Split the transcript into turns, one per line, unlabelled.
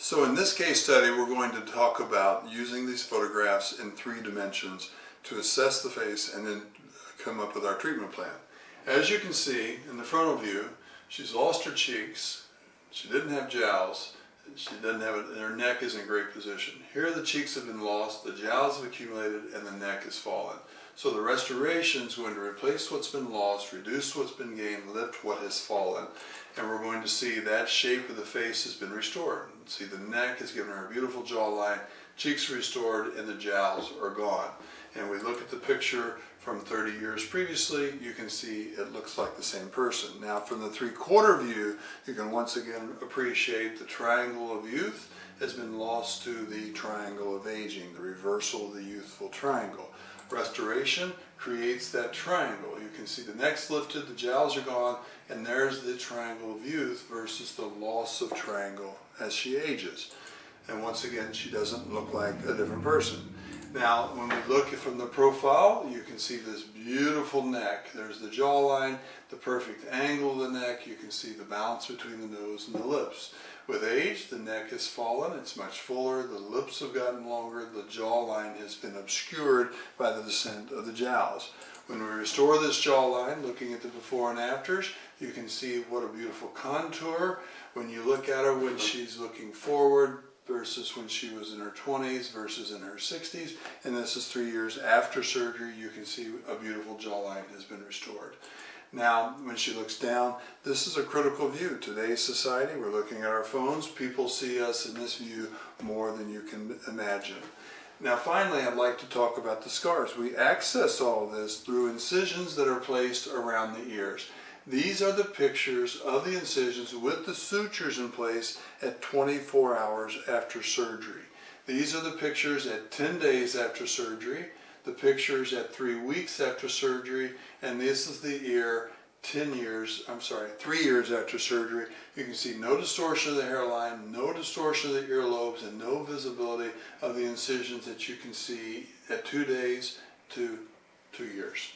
So in this case study, we're going to talk about using these photographs in 3 dimensions to assess the face and then come up with our treatment plan. As you can see in the frontal view, she's lost her cheeks, she didn't have jowls, she doesn't have it, and her neck is in great position. Here the cheeks have been lost, the jowls have accumulated, and the neck has fallen. So the restoration is going to replace what's been lost, reduce what's been gained, lift what has fallen. And we're going to see that shape of the face has been restored. See, the neck has given her a beautiful jawline, cheeks restored, and the jowls are gone. And we look at the picture from 30 years previously, you can see it looks like the same person. Now from the 3/4 view, you can once again appreciate the triangle of youth has been lost to the triangle of aging, the reversal of the youthful triangle. Restoration creates that triangle. You can see the neck's lifted, the jowls are gone, and there's the triangle of youth versus the loss of triangle as she ages. And once again, she doesn't look like a different person. Now, when we look from the profile, you can see this beautiful neck. There's the jawline, the perfect angle of the neck. You can see the balance between the nose and the lips. With age, the neck has fallen. It's much fuller. The lips have gotten longer. The jawline has been obscured by the descent of the jowls. When we restore this jawline, looking at the before and afters, you can see what a beautiful contour. When you look at her when she's looking forward, versus when she was in her 20s versus in her 60s, and this is 3 years after surgery, you can see a beautiful jawline has been restored. Now, when she looks down, this is a critical view. Today's society, we're looking at our phones, people see us in this view more than you can imagine. Now finally, I'd like to talk about the scars. We access all this through incisions that are placed around the ears. These are the pictures of the incisions with the sutures in place at 24 hours after surgery. These are the pictures at 10 days after surgery, the pictures at 3 weeks after surgery, and this is the ear 3 years after surgery. You can see no distortion of the hairline, no distortion of the earlobes, and no visibility of the incisions that you can see at 2 days to 2 years.